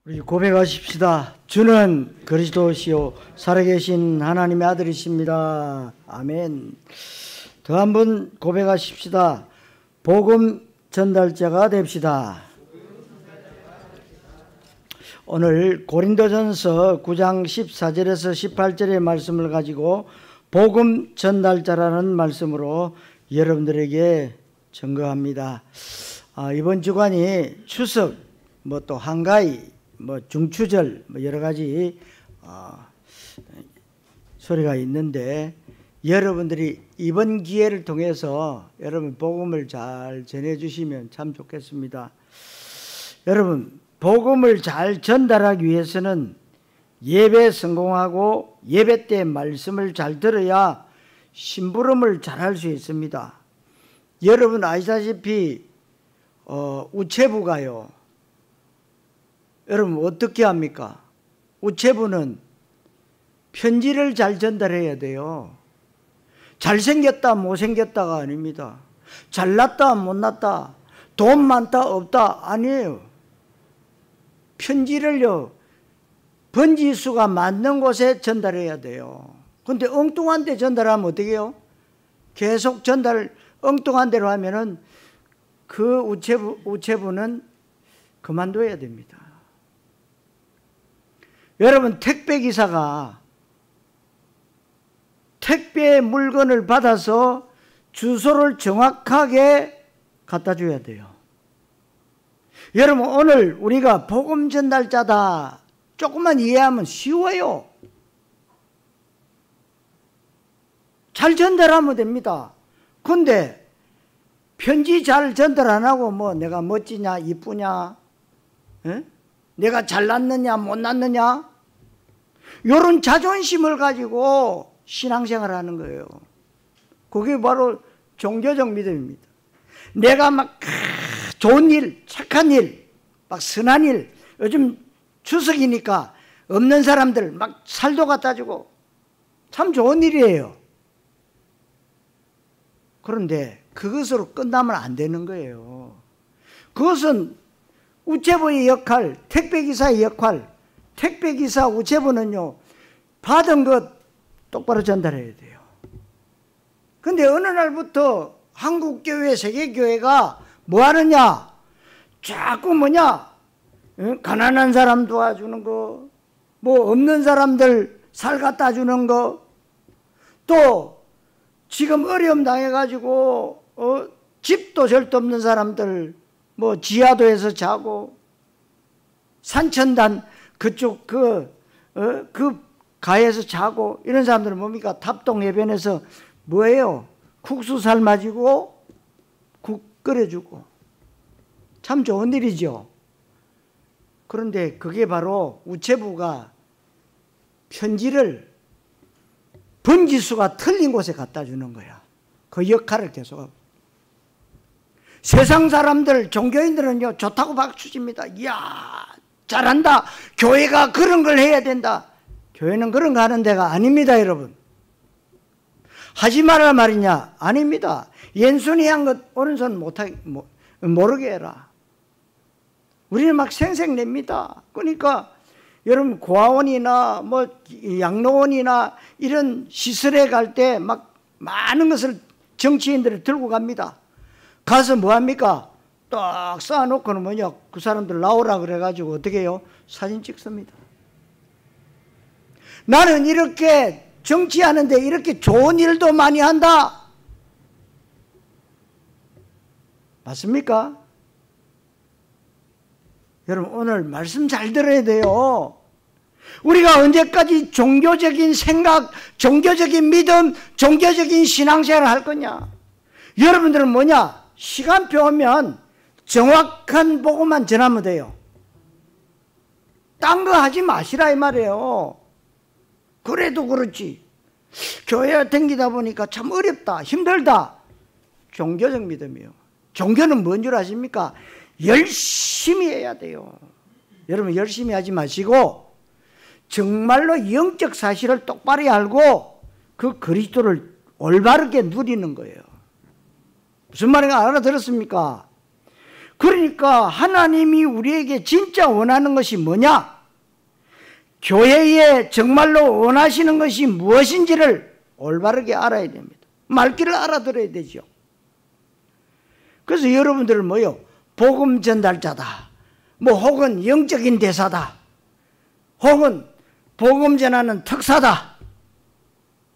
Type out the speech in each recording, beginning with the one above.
우리 고백하십시다. 주는 그리스도시요 살아계신 하나님의 아들이십니다. 아멘. 더 한 번 고백하십시다. 복음 전달자가 됩시다. 오늘 고린도전서 9장 14절에서 18절의 말씀을 가지고 복음 전달자라는 말씀으로 여러분들에게 증거합니다. 이번 주간이 추석, 또 한가위, 중추절, 여러 가지 소리가 있는데, 여러분들이 이번 기회를 통해서 여러분 복음을 잘 전해주시면 참 좋겠습니다. 여러분, 복음을 잘 전달하기 위해서는 예배 성공하고 예배 때 말씀을 잘 들어야 심부름을 잘 할 수 있습니다. 여러분 아시다시피 우체부가요, 여러분 어떻게 합니까? 우체부는 편지를 잘 전달해야 돼요. 잘생겼다 못생겼다가 아닙니다. 잘났다 못났다, 돈 많다 없다 아니에요. 편지를요, 번지수가 맞는 곳에 전달해야 돼요. 근데 엉뚱한 데 전달하면 어떻게 해요? 계속 엉뚱한 데로 하면은 그 우체부는 그만둬야 됩니다. 여러분, 택배기사가 택배 물건을 받아서 주소를 정확하게 갖다 줘야 돼요. 여러분, 오늘 우리가 복음 전달자다 조금만 이해하면 쉬워요. 잘 전달하면 됩니다. 근데 편지 잘 전달 안 하고 내가 멋지냐 이쁘냐, 내가 잘났느냐 못났느냐, 이런 자존심을 가지고 신앙생활을 하는 거예요. 그게 바로 종교적 믿음입니다. 내가 좋은 일, 착한 일, 선한 일, 요즘 추석이니까 없는 사람들 살도 갖다 주고 참 좋은 일이에요. 그런데 그것으로 끝나면 안 되는 거예요. 그것은 우체부의 역할, 택배기사의 역할, 택배기사 우체부는요, 받은 것 똑바로 전달해야 돼요. 근데 어느 날부터 한국교회, 세계교회가 뭐 하느냐? 자꾸 가난한 사람 도와주는 거, 없는 사람들 살 갖다 주는 거, 또 지금 어려움 당해가지고 집도 절도 없는 사람들 지하도에서 자고, 산천단 그쪽 그 가에서 자고, 이런 사람들은 뭡니까? 답동해변에서 뭐예요? 국수 삶아주고 국 끓여주고, 참 좋은 일이죠. 그런데 그게 바로 우체부가 편지를 번지수가 틀린 곳에 갖다 주는 거야. 그 역할을 계속하고. 세상 사람들, 종교인들은요, 좋다고 박수칩니다. 이야, 잘한다. 교회가 그런 걸 해야 된다. 교회는 그런 거 하는 데가 아닙니다, 여러분. 하지 말라 말이냐? 아닙니다. 왼손이 한 것 오른손 모르게 해라. 우리는 생색냅니다. 그러니까 여러분, 고아원이나 양로원이나 이런 시설에 갈 때 많은 것을 정치인들이 들고 갑니다. 가서 뭐 합니까? 딱 쌓아놓고는 그 사람들 나오라 그래가지고 어떻게 해요? 사진 찍습니다. 나는 이렇게 정치하는데 이렇게 좋은 일도 많이 한다. 맞습니까? 여러분, 오늘 말씀 잘 들어야 돼요. 우리가 언제까지 종교적인 생각, 종교적인 믿음, 종교적인 신앙생활을 할 거냐? 여러분들은 시간표 오면 정확한 복음만 전하면 돼요. 딴 거 하지 마시라 이 말이에요. 그래도 그렇지, 교회 다니다 보니까 참 어렵다, 힘들다. 종교적 믿음이요. 종교는 뭔 줄 아십니까? 열심히 해야 돼요. 여러분, 열심히 하지 마시고 정말로 영적 사실을 똑바로 알고 그 그리스도를 올바르게 누리는 거예요. 무슨 말인가 알아들었습니까? 그러니까 하나님이 우리에게 진짜 원하는 것이 뭐냐? 교회에 정말로 원하시는 것이 무엇인지를 올바르게 알아야 됩니다. 말귀를 알아들어야 되죠. 그래서 여러분들 뭐요? 복음 전달자다. 뭐 혹은 영적인 대사다. 혹은 복음 전하는 특사다.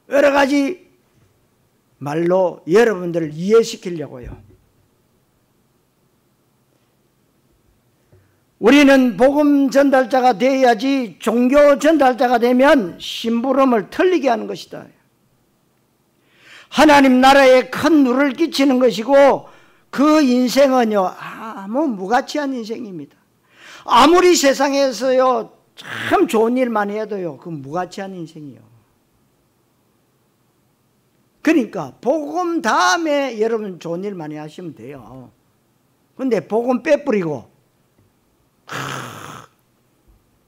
여러 가지 말로 여러분들을 이해시키려고요. 우리는 복음 전달자가 되어야지 종교 전달자가 되면 심부름을 털리게 하는 것이다. 하나님 나라에 큰 누를 끼치는 것이고 그 인생은요 아무 무가치한 인생입니다. 아무리 세상에서요 참 좋은 일만 해도요 그 무가치한 인생이요. 그러니까 복음 다음에 여러분 좋은 일 많이 하시면 돼요. 근데 복음 빼뿌리고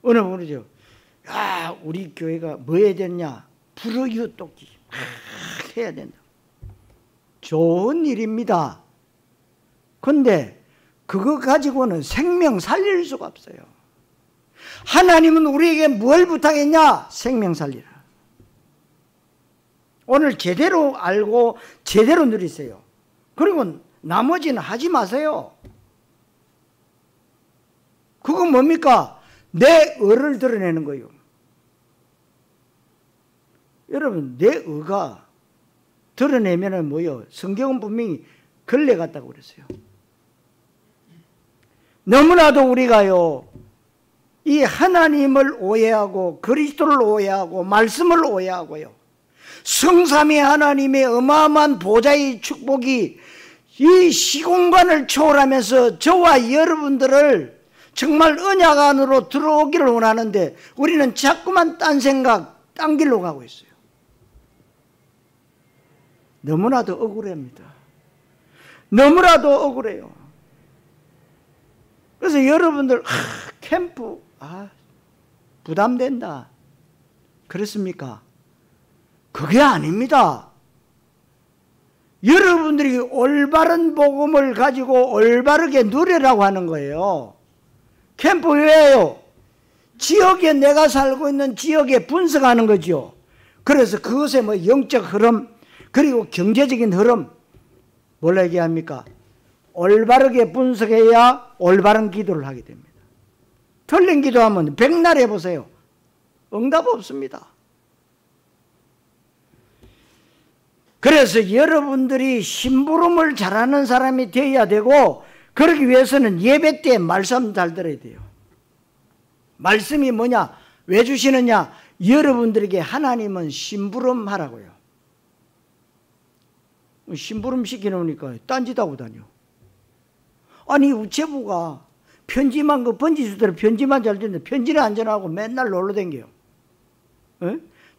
어느 분이죠. 야 우리 교회가 뭐 해야 되냐? 불우이웃 돕기 해야 된다. 좋은 일입니다. 근데 그거 가지고는 생명 살릴 수가 없어요. 하나님은 우리에게 뭘 부탁했냐? 생명 살리라. 오늘 제대로 알고 제대로 누리세요. 그리고 나머지는 하지 마세요. 그건 뭡니까? 내 의를 드러내는 거예요. 여러분 내 의가 드러내면은 뭐요? 성경은 분명히 걸레 같다고 그랬어요. 너무나도 우리가요 이 하나님을 오해하고 그리스도를 오해하고 말씀을 오해하고요 성삼위 하나님의 어마어마한 보좌의 축복이 이 시공간을 초월하면서 저와 여러분들을 정말 언약 안으로 들어오기를 원하는데 우리는 자꾸만 딴 생각, 딴 길로 가고 있어요. 너무나도 억울합니다. 너무나도 억울해요. 그래서 여러분들 캠프 부담된다. 그렇습니까? 그게 아닙니다. 여러분들이 올바른 복음을 가지고 올바르게 누리라고 하는 거예요. 캠프 왜요? 지역에 내가 살고 있는 지역에 분석하는 거죠. 그래서 그것에 뭐 영적 흐름 그리고 경제적인 흐름 뭘 얘기합니까? 올바르게 분석해야 올바른 기도를 하게 됩니다. 틀린 기도하면 백날 해보세요. 응답 없습니다. 그래서 여러분들이 심부름을 잘하는 사람이 되어야 되고 그러기 위해서는 예배 때 말씀 잘 들어야 돼요. 말씀이 뭐냐? 왜 주시느냐? 여러분들에게 하나님은 심부름 하라고요. 심부름 시켜놓으니까 딴짓하고 다녀. 아니 우체부가 편지만 그 번지수대로 편지만 잘 듣는데 편지는 안 전하고 맨날 놀러 댕겨요.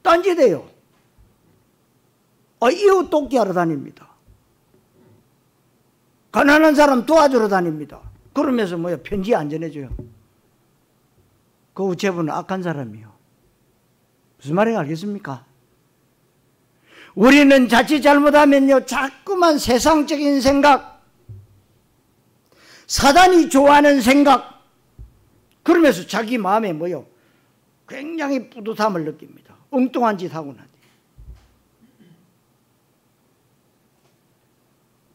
딴짓해요. 이웃 돕기 하러 다닙니다. 가난한 사람 도와주러 다닙니다. 그러면서 뭐야 편지 안 전해줘요. 그 우체부는 악한 사람이요. 무슨 말인지 알겠습니까? 우리는 자칫 잘못하면요 자꾸만 세상적인 생각, 사단이 좋아하는 생각 그러면서 자기 마음에 뭐요 굉장히 뿌듯함을 느낍니다. 엉뚱한 짓 하고 나니.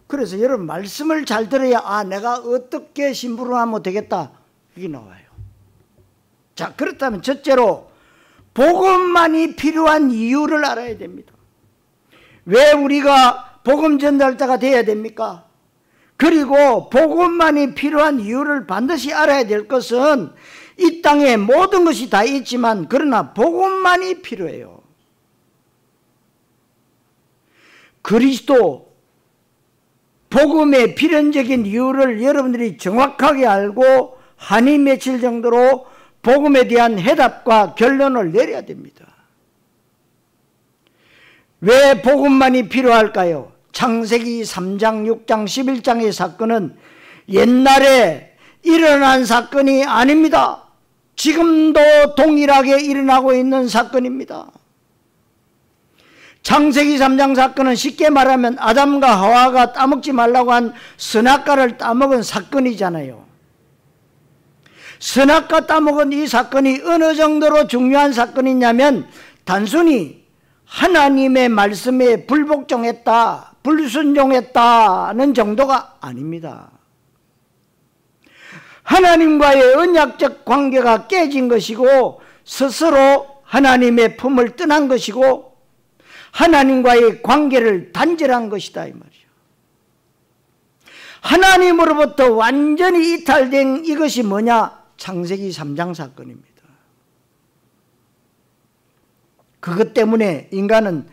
그래서 여러분 말씀을 잘 들어야 내가 어떻게 심부름하면 되겠다 이게 나와요. 자 그렇다면 첫째로 복음만이 필요한 이유를 알아야 됩니다. 왜 우리가 복음 전달자가 되어야 됩니까? 그리고 복음만이 필요한 이유를 반드시 알아야 될 것은 이 땅에 모든 것이 다 있지만 그러나 복음만이 필요해요. 그리스도 복음의 필연적인 이유를 여러분들이 정확하게 알고 한이 맺힐 정도로 복음에 대한 해답과 결론을 내려야 됩니다. 왜 복음만이 필요할까요? 창세기 3장, 6장, 11장의 사건은 옛날에 일어난 사건이 아닙니다. 지금도 동일하게 일어나고 있는 사건입니다. 창세기 3장 사건은 쉽게 말하면 아담과 하와가 따먹지 말라고 한 선악과를 따먹은 사건이잖아요. 선악과 따먹은 이 사건이 어느 정도로 중요한 사건이냐면 단순히 하나님의 말씀에 불복종했다, 불순종했다는 정도가 아닙니다. 하나님과의 언약적 관계가 깨진 것이고 스스로 하나님의 품을 떠난 것이고 하나님과의 관계를 단절한 것이다 이 말이죠. 하나님으로부터 완전히 이탈된 이것이 뭐냐? 창세기 3장 사건입니다. 그것 때문에 인간은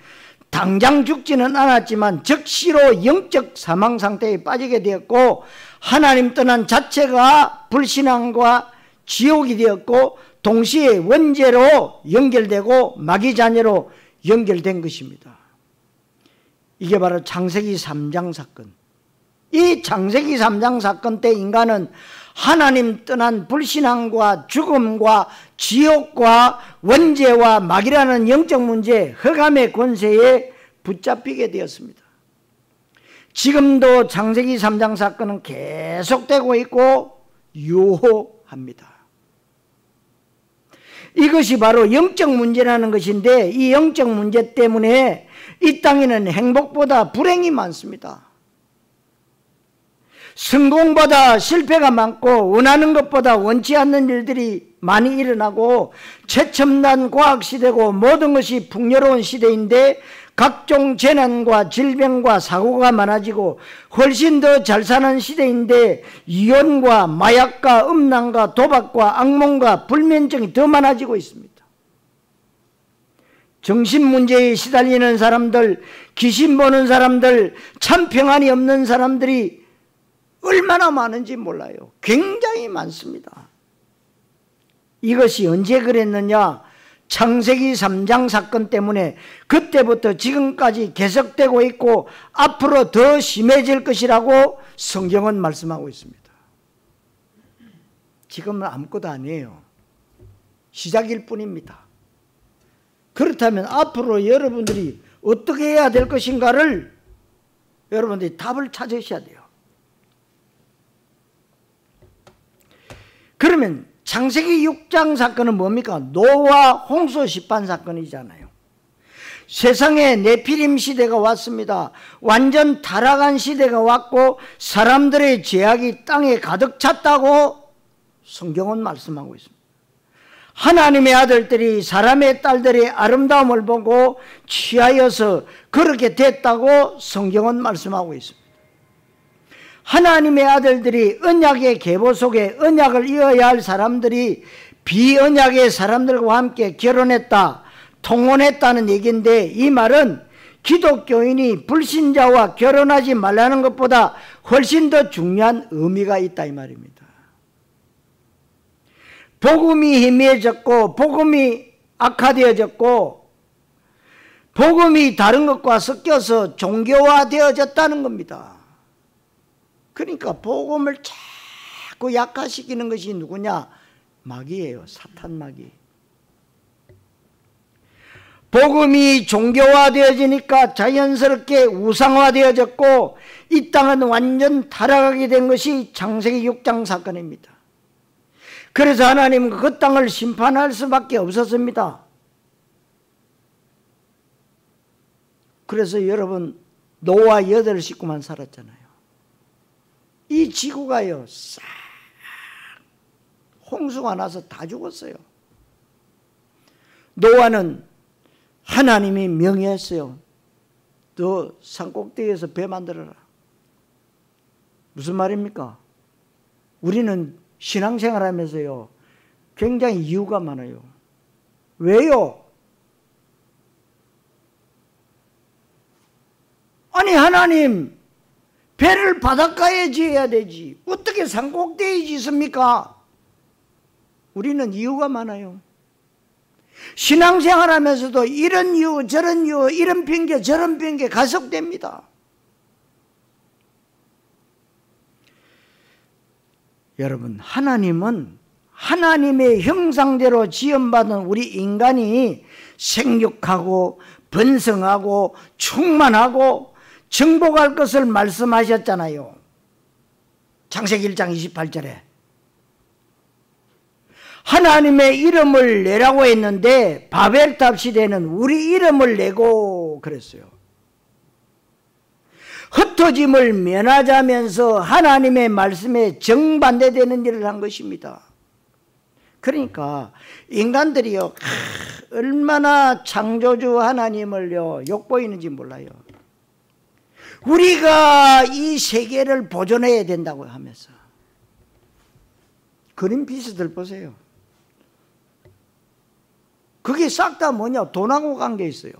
당장 죽지는 않았지만 즉시로 영적 사망 상태에 빠지게 되었고 하나님 떠난 자체가 불신앙과 지옥이 되었고 동시에 원죄로 연결되고 마귀 자녀로 연결된 것입니다. 이게 바로 창세기 3장 사건. 이 창세기 3장 사건 때 인간은 하나님 떠난 불신앙과 죽음과 지옥과 원죄와 마귀라는 영적 문제, 흑암의 권세에 붙잡히게 되었습니다. 지금도 창세기 3장 사건은 계속되고 있고 유효합니다. 이것이 바로 영적 문제라는 것인데 이 영적 문제 때문에 이 땅에는 행복보다 불행이 많습니다. 성공보다 실패가 많고 원하는 것보다 원치 않는 일들이 많이 일어나고 최첨단 과학시대고 모든 것이 풍요로운 시대인데 각종 재난과 질병과 사고가 많아지고 훨씬 더 잘 사는 시대인데 이혼과 마약과 음란과 도박과 악몽과 불면증이 더 많아지고 있습니다. 정신문제에 시달리는 사람들, 귀신 보는 사람들, 참 평안이 없는 사람들이 얼마나 많은지 몰라요. 굉장히 많습니다. 이것이 언제 그랬느냐? 창세기 3장 사건 때문에 그때부터 지금까지 계속되고 있고 앞으로 더 심해질 것이라고 성경은 말씀하고 있습니다. 지금은 아무것도 아니에요. 시작일 뿐입니다. 그렇다면 앞으로 여러분들이 어떻게 해야 될 것인가를 여러분들이 답을 찾으셔야 돼요. 그러면 창세기 6장 사건은 뭡니까? 노아 홍수 심판 사건이잖아요. 세상에 네피림 시대가 왔습니다. 완전 타락한 시대가 왔고 사람들의 죄악이 땅에 가득 찼다고 성경은 말씀하고 있습니다. 하나님의 아들들이 사람의 딸들의 아름다움을 보고 취하여서 그렇게 됐다고 성경은 말씀하고 있습니다. 하나님의 아들들이 언약의 계보 속에 언약을 이어야 할 사람들이 비언약의 사람들과 함께 결혼했다, 통혼했다는 얘기인데 이 말은 기독교인이 불신자와 결혼하지 말라는 것보다 훨씬 더 중요한 의미가 있다 이 말입니다. 복음이 희미해졌고 복음이 악화되어졌고 복음이 다른 것과 섞여서 종교화되어졌다는 겁니다. 그러니까 복음을 자꾸 약화시키는 것이 누구냐? 마귀예요. 사탄 마귀. 복음이 종교화되어지니까 자연스럽게 우상화되어졌고 이 땅은 완전 타락하게 된 것이 창세기 6장 사건입니다. 그래서 하나님은 그 땅을 심판할 수밖에 없었습니다. 그래서 여러분 노아 8식구만 살았잖아요. 이 지구가요 싹 홍수가 나서 다 죽었어요. 노아는 하나님이 명령했어요. 너 산꼭대기에서 배 만들어라. 무슨 말입니까? 우리는 신앙생활하면서요 굉장히 이유가 많아요. 왜요? 아니 하나님 배를 바닷가에 지어야 되지 어떻게 산꼭대기에 짓습니까? 우리는 이유가 많아요. 신앙생활하면서도 이런 이유 저런 이유 이런 핑계 저런 핑계 가속됩니다. 여러분 하나님은 하나님의 형상대로 지음받은 우리 인간이 생육하고 번성하고 충만하고 정복할 것을 말씀하셨잖아요. 창세기 1장 28절에 하나님의 이름을 내라고 했는데 바벨탑 시대는 우리 이름을 내고 그랬어요. 흩어짐을 면하자면서 하나님의 말씀에 정반대되는 일을 한 것입니다. 그러니까 인간들이요, 얼마나 창조주 하나님을요 욕보이는지 몰라요. 우리가 이 세계를 보존해야 된다고 하면서 그린피스들 보세요. 그게 싹 다 뭐냐? 돈하고 관계 있어요.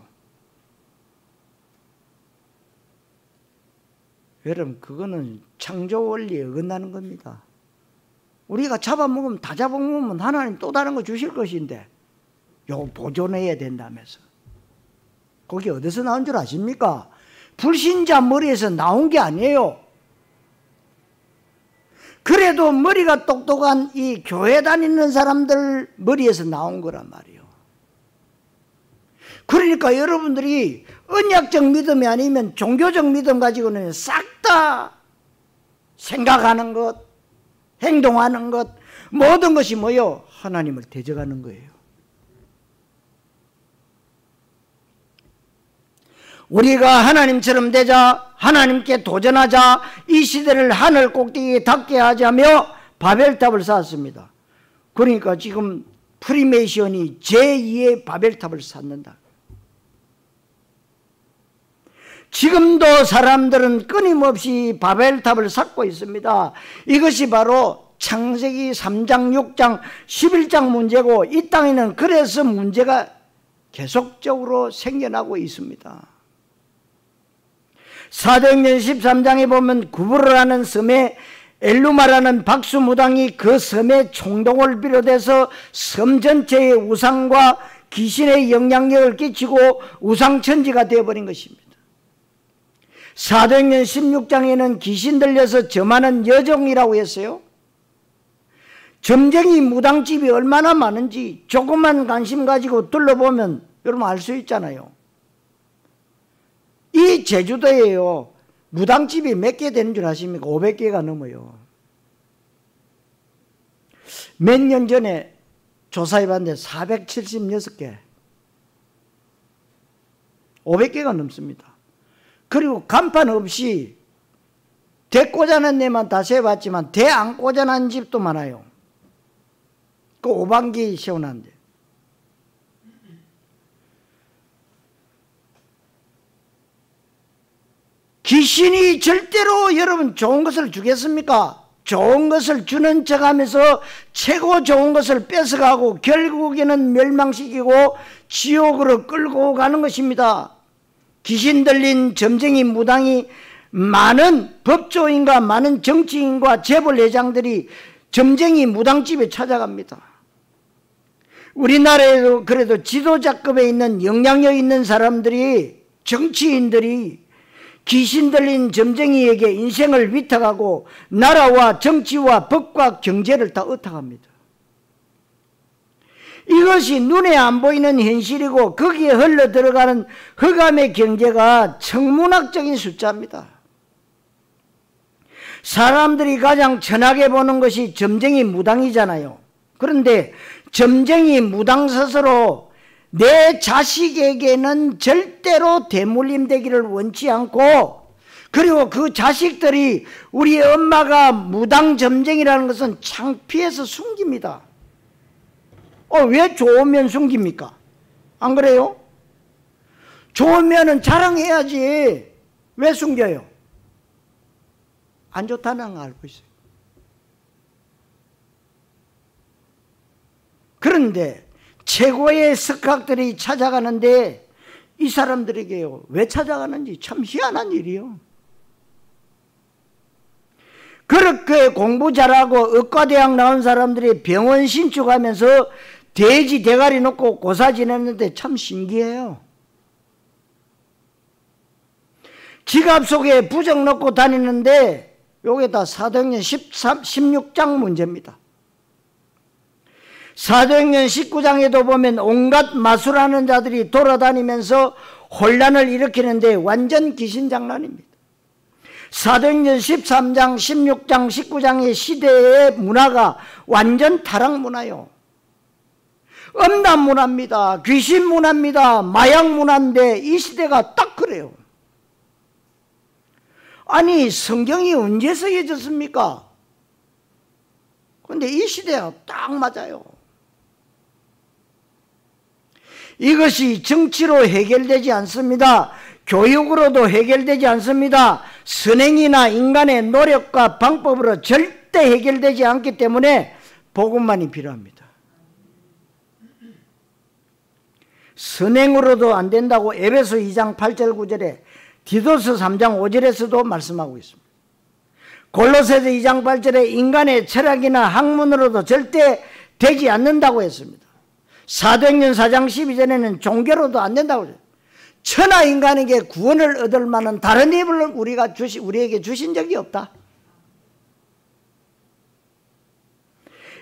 여러분, 그거는 창조 원리에 어긋나는 겁니다. 우리가 잡아먹으면 다 잡아먹으면 하나님 또 다른 거 주실 것인데 요거 보존해야 된다면서. 그게 어디서 나온 줄 아십니까? 불신자 머리에서 나온 게 아니에요. 그래도 머리가 똑똑한 이 교회 다니는 사람들 머리에서 나온 거란 말이에요. 그러니까 여러분들이 언약적 믿음이 아니면 종교적 믿음 가지고는 싹 다 생각하는 것, 행동하는 것, 모든 것이 뭐요? 하나님을 대적하는 거예요. 우리가 하나님처럼 되자, 하나님께 도전하자, 이 시대를 하늘 꼭대기에 닿게 하자며 바벨탑을 쌓았습니다. 그러니까 지금 프리메이션이 제2의 바벨탑을 쌓는다. 지금도 사람들은 끊임없이 바벨탑을 쌓고 있습니다. 이것이 바로 창세기 3장, 6장, 11장 문제고, 이 땅에는 그래서 문제가 계속적으로 생겨나고 있습니다. 사도행전 13장에 보면 구브로라는 섬에 엘루마라는 박수무당이 그 섬의 총독을 비롯해서 섬 전체의 우상과 귀신의 영향력을 끼치고 우상천지가 되어버린 것입니다. 사도행전 16장에는 귀신 들려서 점하는 여종이라고 했어요. 점쟁이 무당집이 얼마나 많은지 조금만 관심 가지고 둘러보면 여러분 알 수 있잖아요. 이 제주도에요, 무당집이 몇 개 되는 줄 아십니까? 500개가 넘어요. 몇 년 전에 조사해봤는데 476개, 500개가 넘습니다. 그리고 간판 없이 대 꽂아놓은 데만 다 세봤지만 대 안 꽂아놓은 집도 많아요. 그 오방기 세워놨는데. 귀신이 절대로 여러분 좋은 것을 주겠습니까? 좋은 것을 주는 척하면서 최고 좋은 것을 뺏어가고 결국에는 멸망시키고 지옥으로 끌고 가는 것입니다. 귀신 들린 점쟁이 무당이 많은 법조인과 많은 정치인과 재벌회장들이 점쟁이 무당집에 찾아갑니다. 우리나라에도 그래도 지도자급에 있는 영향력 있는 사람들이, 정치인들이 귀신 들린 점쟁이에게 인생을 위탁하고 나라와 정치와 법과 경제를 다 의탁합니다. 이것이 눈에 안 보이는 현실이고 거기에 흘러 들어가는 흑암의 경제가 천문학적인 숫자입니다. 사람들이 가장 천하게 보는 것이 점쟁이 무당이잖아요. 그런데 점쟁이 무당 스스로 내 자식에게는 절대로 대물림 되기를 원치 않고, 그리고 그 자식들이 우리 엄마가 무당 점쟁이라는 것은 창피해서 숨깁니다. 왜 좋으면 숨깁니까? 안 그래요? 좋으면은 자랑해야지. 왜 숨겨요? 안 좋다는 걸 알고 있어요. 그런데 최고의 석학들이 찾아가는데 이 사람들에게요, 왜 찾아가는지 참 희한한 일이요. 그렇게 공부 잘하고 의과대학 나온 사람들이 병원 신축하면서 돼지 대가리 놓고 고사 지냈는데 참 신기해요. 지갑 속에 부적 넣고 다니는데 요게 다 사도행전 16장 문제입니다. 사도행전 19장에도 보면 온갖 마술하는 자들이 돌아다니면서 혼란을 일으키는데 완전 귀신장난입니다. 사도행전 13장, 16장, 19장의 시대의 문화가 완전 타락 문화요. 음란 문화입니다. 귀신 문화입니다. 마약 문화인데 이 시대가 딱 그래요. 아니 성경이 언제 쓰여졌습니까? 그런데 이 시대가 딱 맞아요. 이것이 정치로 해결되지 않습니다. 교육으로도 해결되지 않습니다. 선행이나 인간의 노력과 방법으로 절대 해결되지 않기 때문에 복음만이 필요합니다. 선행으로도 안 된다고 에베소 2장 8절 9절에 디도스 3장 5절에서도 말씀하고 있습니다. 골로새서 2장 8절에 인간의 철학이나 학문으로도 절대 되지 않는다고 했습니다. 사도행전 4장 12절에는 종교로도 안 된다고 했습니다. 천하 인간에게 구원을 얻을 만한 다른 힘을 우리에게 주신 적이 없다.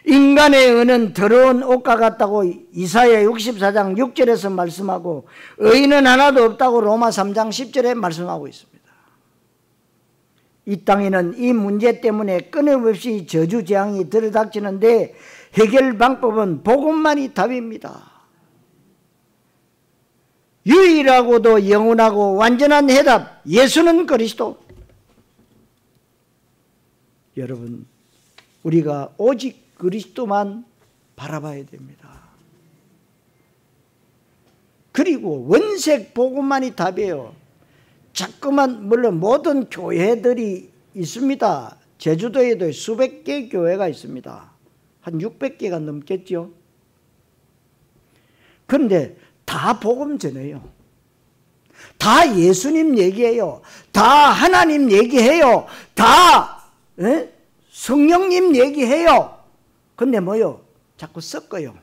인간의 의는 더러운 옷과 같다고 이사야 64장 6절에서 말씀하고 의인은 하나도 없다고 로마 3장 10절에 말씀하고 있습니다. 이 땅에는 이 문제 때문에 끊임없이 저주재앙이 들이닥치는데 해결 방법은 복음만이 답입니다. 유일하고도 영원하고 완전한 해답, 예수는 그리스도. 여러분, 우리가 오직 그리스도만 바라봐야 됩니다. 그리고 원색 복음만이 답이에요. 자꾸만 물론 모든 교회들이 있습니다. 제주도에도 수백 개 교회가 있습니다. 한 600개가 넘겠죠. 그런데 다 복음 전해요. 다 예수님 얘기해요. 다 하나님 얘기해요. 다 성령님 얘기해요. 근데 뭐요? 자꾸 섞어요.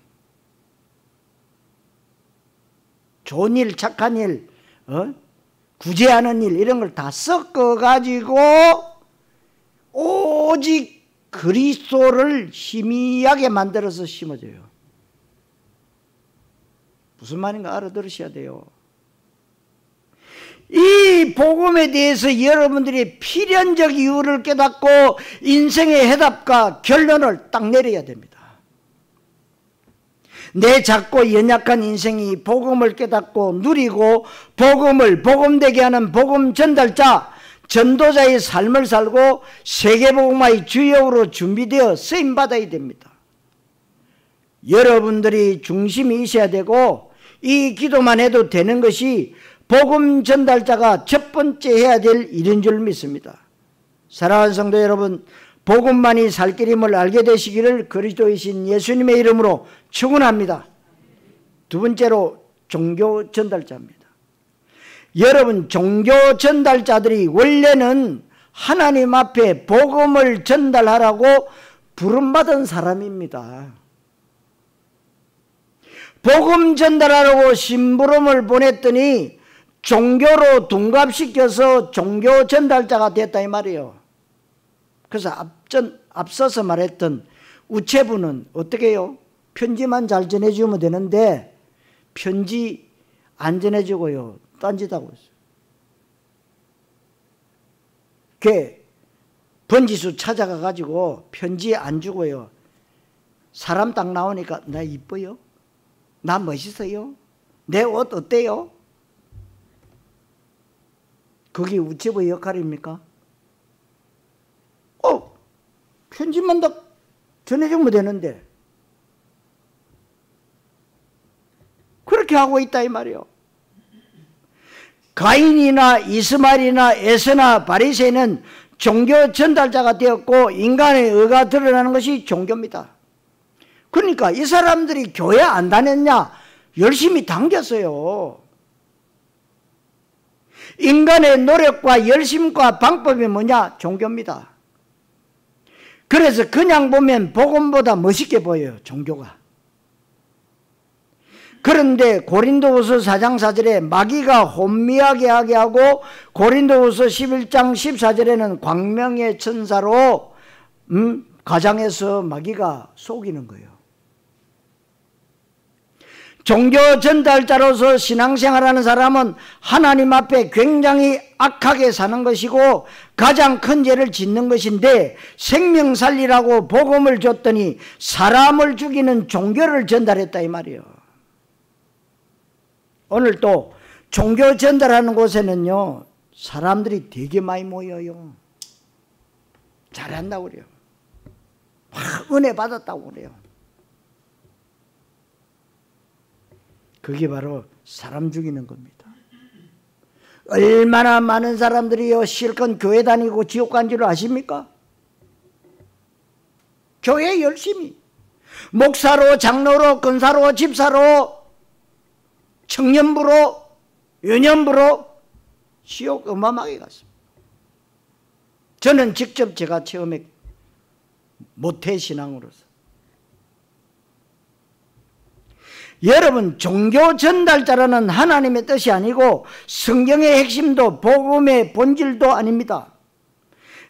좋은 일, 착한 일, 구제하는 일 이런 걸 다 섞어가지고 오직 그리스도를 희미하게 만들어서 심어줘요. 무슨 말인가 알아들으셔야 돼요. 이 복음에 대해서 여러분들이 필연적 이유를 깨닫고 인생의 해답과 결론을 딱 내려야 됩니다. 내 작고 연약한 인생이 복음을 깨닫고 누리고 복음을 복음되게 하는 복음 전달자, 전도자의 삶을 살고 세계복음화의 주역으로 준비되어 쓰임받아야 됩니다. 여러분들이 중심이 있어야 되고 이 기도만 해도 되는 것이 복음 전달자가 첫 번째 해야 될 일인 줄 믿습니다. 사랑하는 성도 여러분, 복음만이 살 길임을 알게 되시기를 그리스도이신 예수님의 이름으로 축원합니다. 두 번째로 종교 전달자입니다. 여러분, 종교 전달자들이 원래는 하나님 앞에 복음을 전달하라고 부름받은 사람입니다. 복음 전달하라고 심부름을 보냈더니 종교로 둔갑시켜서 종교 전달자가 됐다 이 말이에요. 그래서 앞서서 말했던 우체부는 어떻게 해요? 편지만 잘 전해주면 되는데 편지 안 전해주고요. 딴짓하고 있어요. 걔 번지수 찾아가가지고 편지 안 주고요. 사람 딱 나오니까 나 이뻐요? 나 멋있어요? 내 옷 어때요? 그게 우체부의 역할입니까? 편지만 딱 전해주면 되는데 그렇게 하고 있다 이 말이에요. 가인이나 이스마엘이나 에서나 바리새인은 종교 전달자가 되었고 인간의 의가 드러나는 것이 종교입니다. 그러니까 이 사람들이 교회 안 다녔냐? 열심히 당겼어요. 인간의 노력과 열심과 방법이 뭐냐? 종교입니다. 그래서 그냥 보면 복음보다 멋있게 보여요, 종교가. 그런데 고린도후서 4장 4절에 마귀가 혼미하게 하게 하고 고린도후서 11장 14절에는 광명의 천사로 가장해서 마귀가 속이는 거예요. 종교 전달자로서 신앙생활하는 사람은 하나님 앞에 굉장히 악하게 사는 것이고 가장 큰 죄를 짓는 것인데, 생명 살리라고 복음을 줬더니 사람을 죽이는 종교를 전달했다 이 말이에요. 오늘 또 종교 전달하는 곳에는요 사람들이 되게 많이 모여요. 잘한다고 그래요. 은혜 받았다고 그래요. 그게 바로 사람 죽이는 겁니다. 얼마나 많은 사람들이요 실컷 교회 다니고 지옥 간 줄 아십니까? 교회 열심히 목사로, 장로로, 권사로, 집사로, 청년부로, 유년부로 지옥 어마어마하게 갔습니다. 저는 직접 제가 처음에 모태신앙으로서. 여러분, 종교 전달자라는 하나님의 뜻이 아니고 성경의 핵심도 복음의 본질도 아닙니다.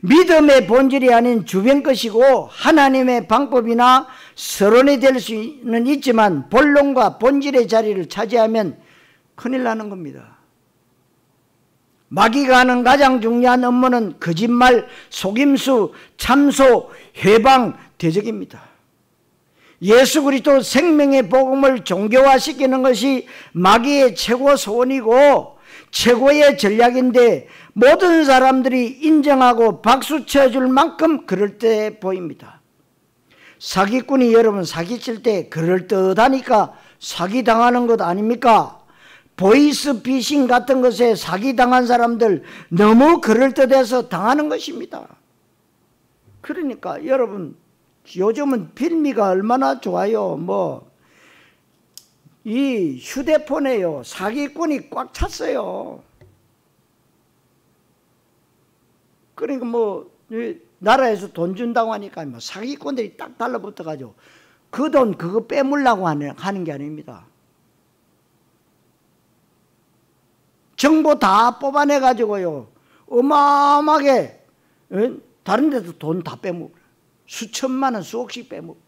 믿음의 본질이 아닌 주변 것이고 하나님의 방법이나 서론이 될 수는 있지만 본론과 본질의 자리를 차지하면 큰일 나는 겁니다. 마귀가 하는 가장 중요한 업무는 거짓말, 속임수, 참소, 회방, 대적입니다. 예수 그리스도 생명의 복음을 종교화시키는 것이 마귀의 최고 소원이고 최고의 전략인데 모든 사람들이 인정하고 박수 쳐줄 만큼 그럴듯해 보입니다. 사기꾼이 여러분 사기칠 때 그럴듯하니까 사기당하는 것 아닙니까? 보이스피싱 같은 것에 사기당한 사람들 너무 그럴듯해서 당하는 것입니다. 그러니까 여러분 요즘은 빌미가 얼마나 좋아요. 이 휴대폰에요 사기꾼이 꽉 찼어요. 그러니까 나라에서 돈 준다고 하니까 사기꾼들이 딱 달라붙어가지고 그 돈 그거 빼물라고 하는 게 아닙니다. 정보 다 뽑아내가지고요 어마어마하게 다른 데도 돈 다 빼먹어요. 수천만 원, 수억씩 빼먹어요.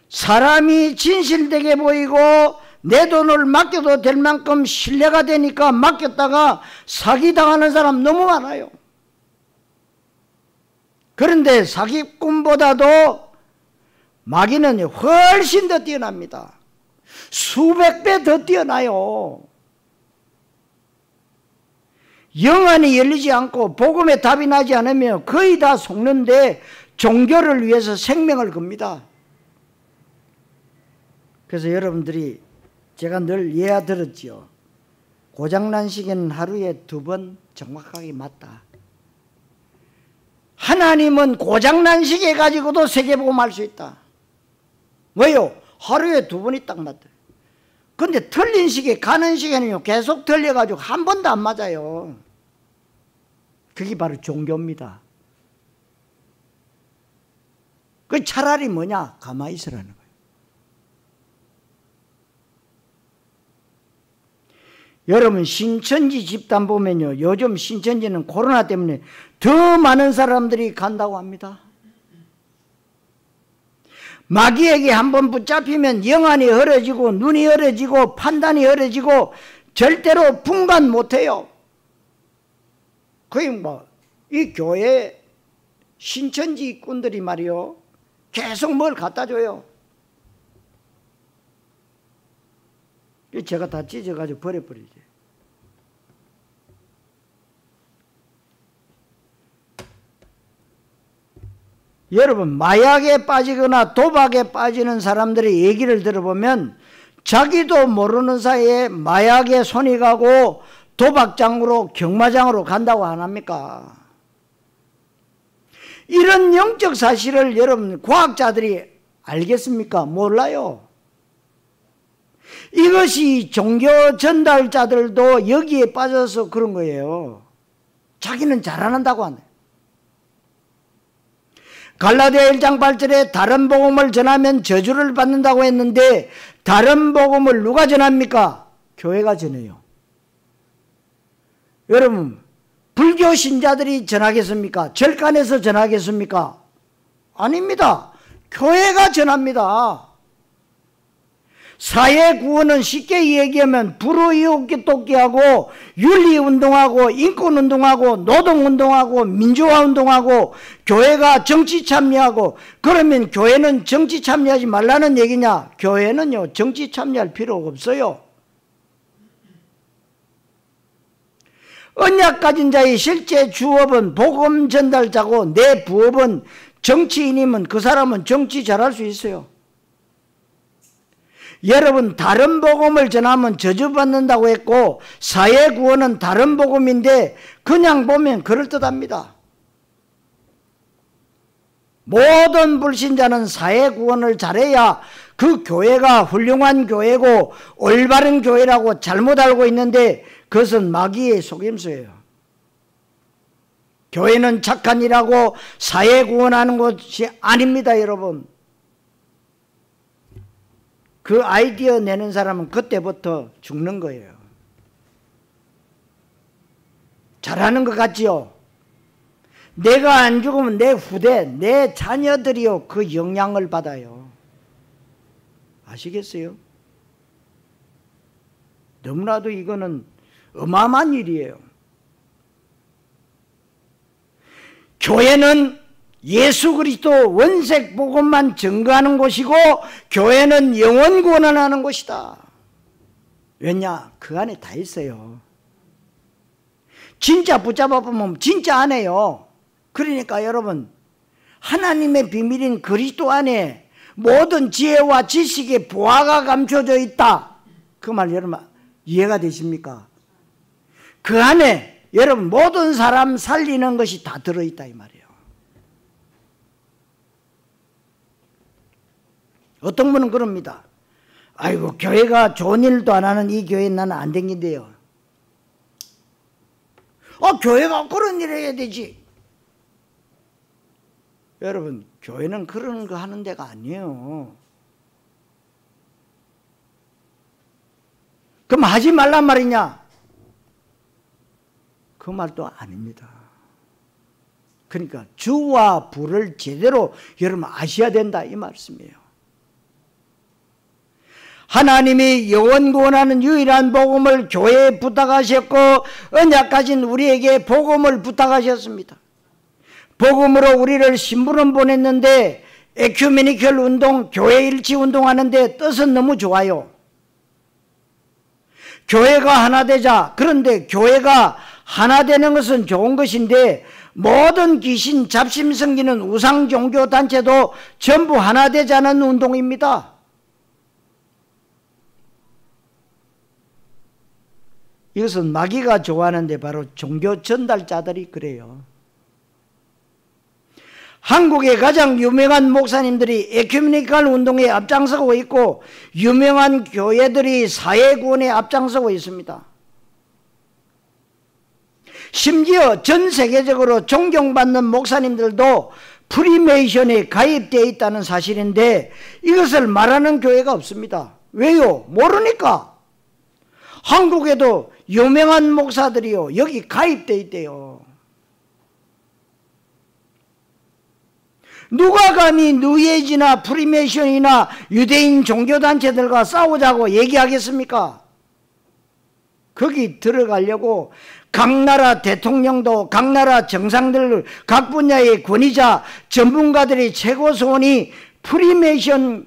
사람이 진실되게 보이고 내 돈을 맡겨도 될 만큼 신뢰가 되니까 맡겼다가 사기당하는 사람 너무 많아요. 그런데 사기꾼보다도 마귀는 훨씬 더 뛰어납니다. 수백 배 더 뛰어나요. 영안이 열리지 않고 복음에 답이 나지 않으면 거의 다 속는데 종교를 위해서 생명을 겁니다. 그래서 여러분들이 제가 늘 예화 들었지요. 고장난 시계는 하루에 2번 정확하게 맞다. 하나님은 고장난 시계 가지고도 세계복음할 수 있다. 왜요? 하루에 2번이 딱 맞다. 근데 틀린 시계, 가는 시계는요 계속 틀려가지고 한 번도 안 맞아요. 그게 바로 종교입니다. 그 차라리 뭐냐? 가만히 있으라는 거예요. 여러분 신천지 집단 보면요 요즘 신천지는 코로나 때문에 더 많은 사람들이 간다고 합니다. 마귀에게 한번 붙잡히면 영안이 흐려지고 눈이 흐려지고 판단이 흐려지고 절대로 분간 못해요. 거의 이 교회 신천지 꾼들이 말이요 계속 뭘 갖다 줘요. 제가 다 찢어가지고 버려버리지. 여러분 마약에 빠지거나 도박에 빠지는 사람들의 얘기를 들어보면 자기도 모르는 사이에 마약에 손이 가고 도박장으로 경마장으로 간다고 안 합니까? 이런 영적 사실을 여러분 과학자들이 알겠습니까? 몰라요. 이것이 종교 전달자들도 여기에 빠져서 그런 거예요. 자기는 잘한다고 하네. 갈라디아 1장 8절에 다른 복음을 전하면 저주를 받는다고 했는데 다른 복음을 누가 전합니까? 교회가 전해요. 여러분 불교 신자들이 전하겠습니까? 절간에서 전하겠습니까? 아닙니다. 교회가 전합니다. 사회 구원은 쉽게 얘기하면 불의롭게 돕기하고 윤리운동하고 인권운동하고 노동운동하고 민주화운동하고 교회가 정치 참여하고, 그러면 교회는 정치 참여하지 말라는 얘기냐? 교회는요 정치 참여할 필요가 없어요. 언약 가진 자의 실제 주업은 복음 전달자고, 내 부업은 정치인이면 그 사람은 정치 잘할 수 있어요. 여러분, 다른 복음을 전하면 저주받는다고 했고, 사회 구원은 다른 복음인데 그냥 보면 그럴듯합니다. 모든 불신자는 사회 구원을 잘해야 그 교회가 훌륭한 교회고 올바른 교회라고 잘못 알고 있는데, 그것은 마귀의 속임수예요. 교회는 착한 일하고 사회 구원하는 것이 아닙니다, 여러분. 그 아이디어 내는 사람은 그때부터 죽는 거예요. 잘하는 것 같지요? 내가 안 죽으면 내 후대, 내 자녀들이요 그 영향을 받아요. 아시겠어요? 너무나도 이거는 어마어마한 일이에요. 교회는 예수 그리스도 원색 복음만 증거하는 곳이고, 교회는 영혼 구원하는 곳이다. 왜냐? 그 안에 다 있어요. 진짜 붙잡아 보면 진짜 안 해요. 그러니까 여러분, 하나님의 비밀인 그리스도 안에 모든 지혜와 지식의 보화가 감춰져 있다. 그 말 여러분 이해가 되십니까? 그 안에 여러분 모든 사람 살리는 것이 다 들어있다 이 말이에요. 어떤 분은 그럽니다. 아이고, 교회가 좋은 일도 안 하는 이 교회에 나는 안 댕긴대요. 교회가 그런 일을 해야 되지. 여러분, 교회는 그런 거 하는 데가 아니에요. 그럼 하지 말란 말이냐? 그 말도 아닙니다. 그러니까 주와 부를 제대로 여러분 아셔야 된다 이 말씀이에요. 하나님이 영원 구원하는 유일한 복음을 교회에 부탁하셨고, 언약 가진 우리에게 복음을 부탁하셨습니다. 복음으로 우리를 심부름 보냈는데, 에큐메니컬 운동, 교회 일치 운동하는데 뜻은 너무 좋아요. 교회가 하나 되자. 그런데 교회가 하나 되는 것은 좋은 것인데, 모든 귀신 잡심 섬기는 우상 종교 단체도 전부 하나 되자는 운동입니다. 이것은 마귀가 좋아하는데 바로 종교 전달자들이 그래요. 한국의 가장 유명한 목사님들이 에큐메니컬 운동에 앞장서고 있고, 유명한 교회들이 사회구원에 앞장서고 있습니다. 심지어 전 세계적으로 존경받는 목사님들도 프리메이션에 가입되어 있다는 사실인데, 이것을 말하는 교회가 없습니다. 왜요? 모르니까. 한국에도 유명한 목사들이요 여기 가입되어 있대요. 누가 감히 뉴에이지나 프리메이션이나 유대인 종교단체들과 싸우자고 얘기하겠습니까? 거기 들어가려고 각 나라 대통령도 각 나라 정상들 각 분야의 권위자 전문가들의 최고 소원이 프리메이션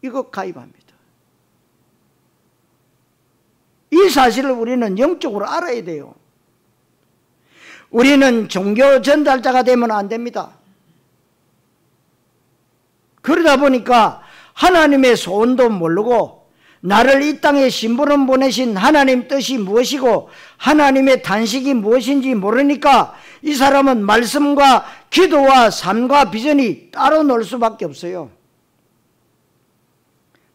이거 가입합니다. 이 사실을 우리는 영적으로 알아야 돼요. 우리는 종교 전달자가 되면 안 됩니다. 그러다 보니까 하나님의 소원도 모르고, 나를 이 땅에 심부름 보내신 하나님 뜻이 무엇이고 하나님의 단식이 무엇인지 모르니까 이 사람은 말씀과 기도와 삶과 비전이 따로 놀 수밖에 없어요.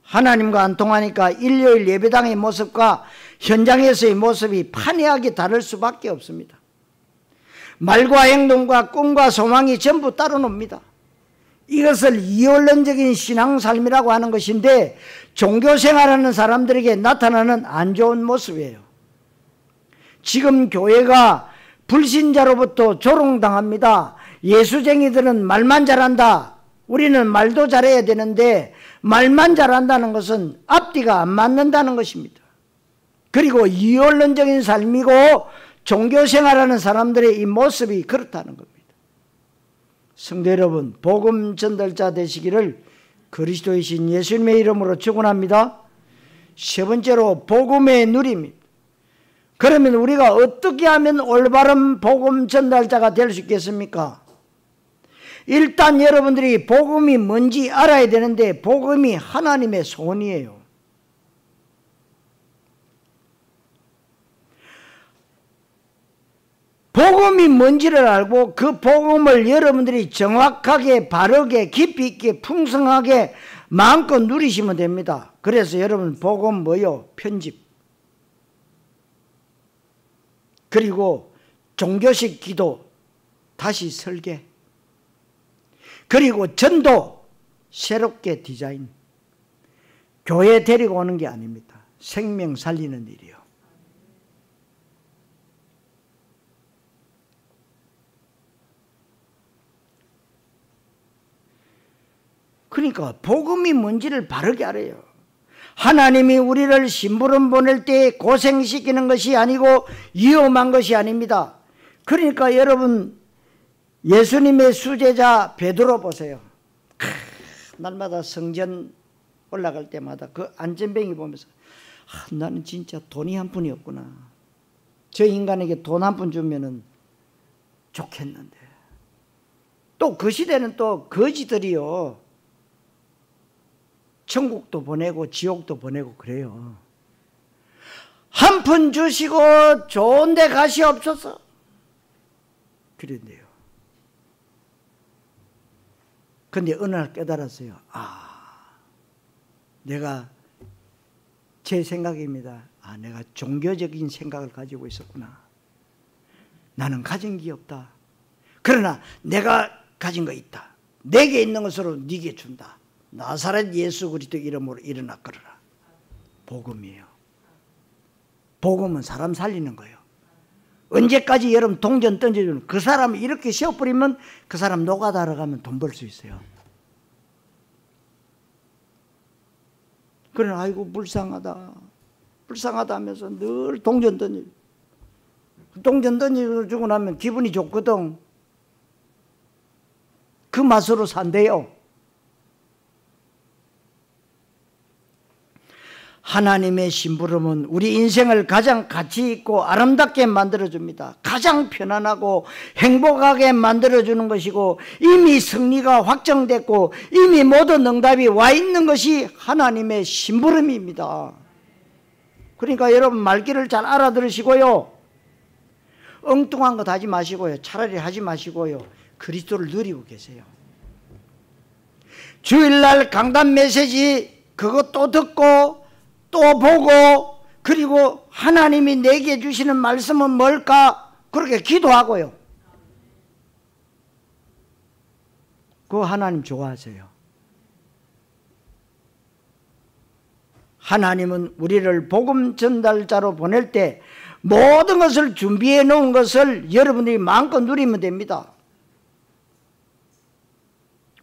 하나님과 안 통하니까 일요일 예배당의 모습과 현장에서의 모습이 판이하게 다를 수밖에 없습니다. 말과 행동과 꿈과 소망이 전부 따로 놉니다. 이것을 이원론적인 신앙삶이라고 하는 것인데, 종교생활하는 사람들에게 나타나는 안 좋은 모습이에요. 지금 교회가 불신자로부터 조롱당합니다. 예수쟁이들은 말만 잘한다. 우리는 말도 잘해야 되는데 말만 잘한다는 것은 앞뒤가 안 맞는다는 것입니다. 그리고 이원론적인 삶이고 종교생활하는 사람들의 이 모습이 그렇다는 겁니다. 성도 여러분, 복음 전달자 되시기를 그리스도의 신 예수님의 이름으로 축원합니다. 세 번째로 복음의 누림입니다. 그러면 우리가 어떻게 하면 올바른 복음 전달자가 될 수 있겠습니까? 일단 여러분들이 복음이 뭔지 알아야 되는데 복음이 하나님의 손이에요. 복음이 뭔지를 알고 그 복음을 여러분들이 정확하게 바르게 깊이 있게 풍성하게 마음껏 누리시면 됩니다. 그래서 여러분 복음 뭐요? 편집. 그리고 종교식 기도 다시 설계. 그리고 전도 새롭게 디자인. 교회 데리고 오는 게 아닙니다. 생명 살리는 일이요. 그러니까 복음이 뭔지를 바르게 알아요. 하나님이 우리를 심부름 보낼 때 고생시키는 것이 아니고 위험한 것이 아닙니다. 그러니까 여러분 예수님의 수제자 베드로 보세요. 날마다 성전 올라갈 때마다 그 안전뱅이 보면서 나는 진짜 돈이 한 푼이 없구나. 저 인간에게 돈 한 푼 주면은 좋겠는데. 또 그 시대는 또 거지들이요. 천국도 보내고 지옥도 보내고 그래요. 한 푼 주시고 좋은 데 가시옵소서. 그런데요. 근데 어느 날 깨달았어요. 내가 제 생각입니다. 내가 종교적인 생각을 가지고 있었구나. 나는 가진 게 없다. 그러나 내가 가진 거 있다. 내게 있는 것으로 네게 준다. 나사렛 예수 그리스도 이름으로 일어나 걸어라. 복음이에요. 복음은 사람 살리는 거예요. 언제까지 여러분 동전 던져주는 그 사람을 이렇게 씌워버리면 그 사람 노가다로 가면 돈 벌 수 있어요. 그러나 아이고 불쌍하다. 불쌍하다 하면서 늘 동전 던져. 동전 던져주고 나면 기분이 좋거든. 그 맛으로 산대요. 하나님의 심부름은 우리 인생을 가장 가치 있고 아름답게 만들어줍니다. 가장 편안하고 행복하게 만들어주는 것이고 이미 승리가 확정됐고 이미 모든 응답이 와 있는 것이 하나님의 심부름입니다. 그러니까 여러분 말귀를 잘 알아들으시고요. 엉뚱한 것 하지 마시고요. 차라리 하지 마시고요. 그리스도를 누리고 계세요. 주일날 강단 메시지 그거 또 듣고 또 보고 그리고 하나님이 내게 주시는 말씀은 뭘까? 그렇게 기도하고요. 그거 하나님 좋아하세요. 하나님은 우리를 복음 전달자로 보낼 때 모든 것을 준비해 놓은 것을 여러분들이 마음껏 누리면 됩니다.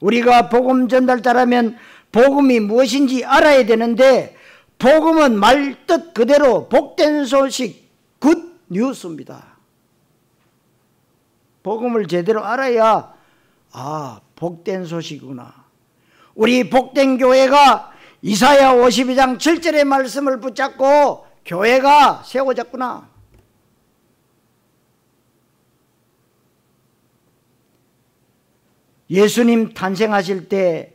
우리가 복음 전달자라면 복음이 무엇인지 알아야 되는데 복음은 말뜻 그대로 복된 소식, 굿 뉴스입니다. 복음을 제대로 알아야 복된 소식이구나. 우리 복된 교회가 이사야 52장 7절의 말씀을 붙잡고 교회가 세워졌구나. 예수님 탄생하실 때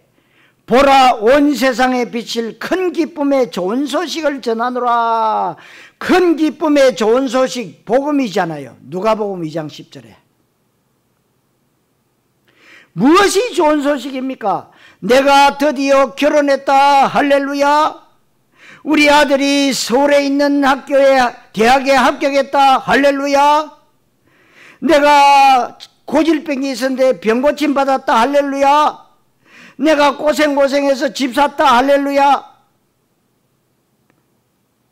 보라 온 세상에 비칠 큰 기쁨의 좋은 소식을 전하노라. 큰 기쁨의 좋은 소식 복음이잖아요. 누가복음 2장 10절에. 무엇이 좋은 소식입니까? 내가 드디어 결혼했다. 할렐루야. 우리 아들이 서울에 있는 대학에 합격했다. 할렐루야. 내가 고질병이 있었는데 병고침 받았다. 할렐루야. 내가 고생해서 집 샀다. 할렐루야.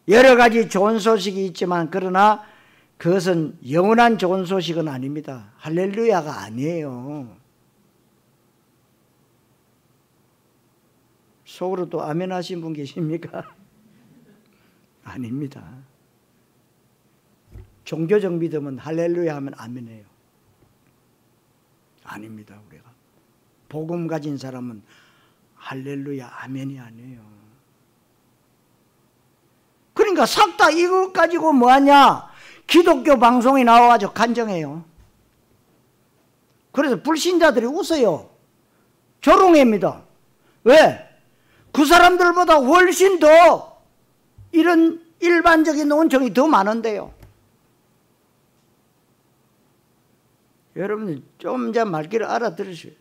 여러 가지 좋은 소식이 있지만 그러나 그것은 영원한 좋은 소식은 아닙니다. 할렐루야가 아니에요. 속으로 또 아멘 하신 분 계십니까? 아닙니다. 종교적 믿음은 할렐루야 하면 아멘해요. 아닙니다. 우리가 복음 가진 사람은 할렐루야 아멘이 아니에요. 그러니까 싹 다 이거 가지고 뭐하냐, 기독교 방송에 나와가지고 간증해요. 그래서 불신자들이 웃어요. 조롱합니다. 왜? 그 사람들보다 훨씬 더 이런 일반적인 온청이 더 많은데요. 여러분들 좀 제 말귀를 알아들으셔요.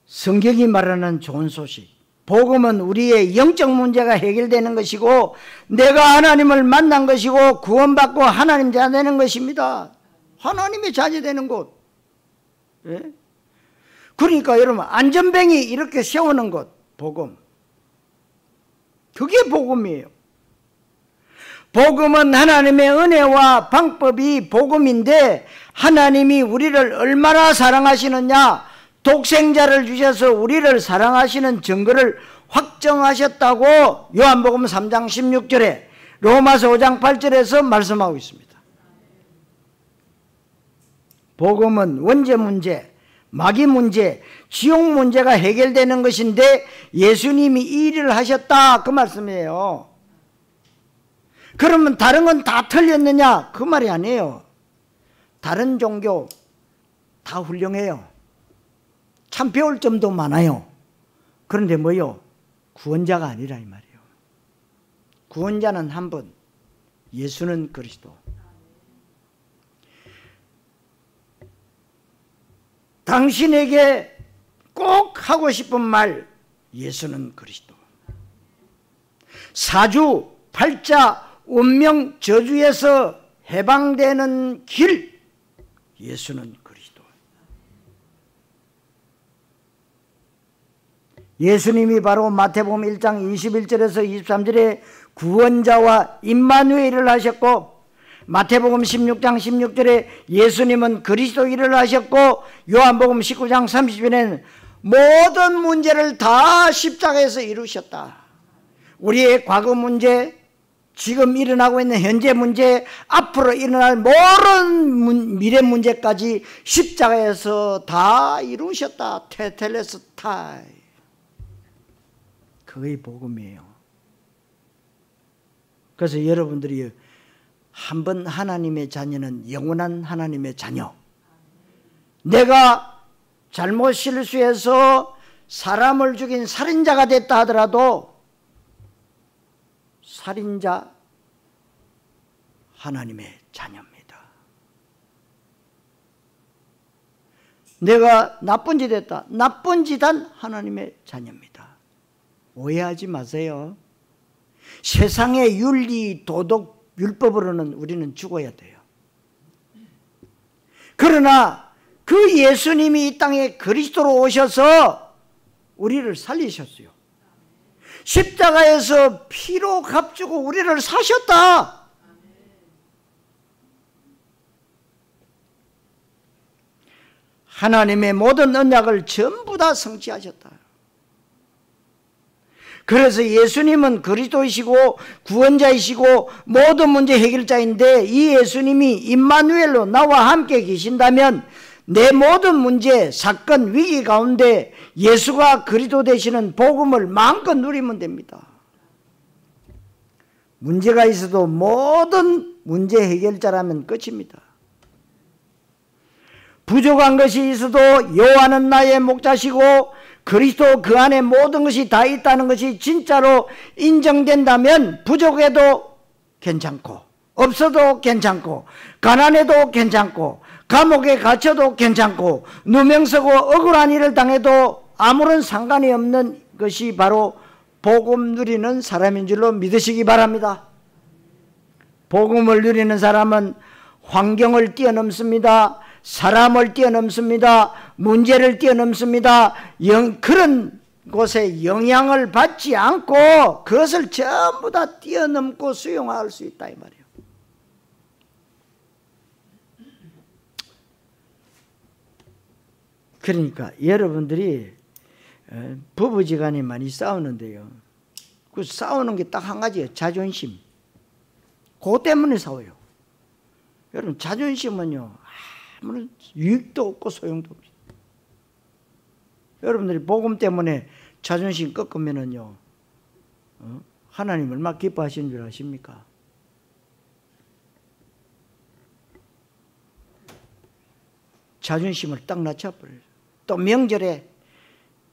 성경이 말하는 좋은 소식, 복음은 우리의 영적 문제가 해결되는 것이고 내가 하나님을 만난 것이고 구원받고 하나님 자녀 되는 것입니다. 하나님의 자녀 되는 곳. 예? 그러니까 여러분 안전뱅이 이렇게 세우는 것, 복음. 그게 복음이에요. 복음은 하나님의 은혜와 방법이 복음인데 하나님이 우리를 얼마나 사랑하시느냐, 독생자를 주셔서 우리를 사랑하시는 증거를 확정하셨다고 요한복음 3장 16절에 로마서 5장 8절에서 말씀하고 있습니다. 복음은 원죄 문제, 마귀 문제, 지옥 문제가 해결되는 것인데 예수님이 이 일을 하셨다, 그 말씀이에요. 그러면 다른 건 다 틀렸느냐? 그 말이 아니에요. 다른 종교 다 훌륭해요. 참 배울 점도 많아요. 그런데 뭐요? 구원자가 아니라 이 말이에요. 구원자는 한 분, 예수는 그리스도. 당신에게 꼭 하고 싶은 말, 예수는 그리스도. 사주, 팔자, 운명, 저주에서 해방되는 길, 예수는 그리스도. 예수님이 바로 마태복음 1장 21절에서 23절에 구원자와 임마누엘을 하셨고, 마태복음 16장 16절에 예수님은 그리스도 일을 하셨고, 요한복음 19장 30절에는 모든 문제를 다 십자가에서 이루셨다. 우리의 과거 문제, 지금 일어나고 있는 현재 문제, 앞으로 일어날 모든 미래 문제까지 십자가에서 다 이루셨다. 테텔레스타이. 그게 복음이에요. 그래서 여러분들이 한번 하나님의 자녀는 영원한 하나님의 자녀. 내가 잘못 실수해서 사람을 죽인 살인자가 됐다 하더라도 살인자 하나님의 자녀입니다. 내가 나쁜 짓 했다. 나쁜 짓한 하나님의 자녀입니다. 오해하지 마세요. 세상의 윤리, 도덕, 율법으로는 우리는 죽어야 돼요. 그러나 그 예수님이 이 땅에 그리스도로 오셔서 우리를 살리셨어요. 십자가에서 피로 값주고 우리를 사셨다. 하나님의 모든 언약을 전부 다 성취하셨다. 그래서 예수님은 그리스도이시고 구원자이시고 모든 문제 해결자인데, 이 예수님이 임마누엘로 나와 함께 계신다면 내 모든 문제, 사건, 위기 가운데 예수가 그리스도 되시는 복음을 마음껏 누리면 됩니다. 문제가 있어도 모든 문제 해결자라면 끝입니다. 부족한 것이 있어도 여호와는 나의 목자시고 그리스도 그 안에 모든 것이 다 있다는 것이 진짜로 인정된다면 부족해도 괜찮고, 없어도 괜찮고, 가난해도 괜찮고, 감옥에 갇혀도 괜찮고, 누명서고 억울한 일을 당해도 아무런 상관이 없는 것이 바로 복음 누리는 사람인 줄로 믿으시기 바랍니다. 복음을 누리는 사람은 환경을 뛰어넘습니다. 사람을 뛰어넘습니다. 문제를 뛰어넘습니다. 그런 곳에 영향을 받지 않고 그것을 전부 다 뛰어넘고 수용할 수 있다 이 말이에요. 그러니까 여러분들이 부부지간에 많이 싸우는데요. 그 싸우는 게 딱 한 가지예요. 자존심. 그것 때문에 싸워요. 여러분 자존심은요 아무런 유익도 없고 소용도 없어요. 여러분들이 복음 때문에 자존심 꺾으면은요 하나님 얼마나 기뻐하시는 줄 아십니까? 자존심을 딱 낮춰버려요. 또 명절에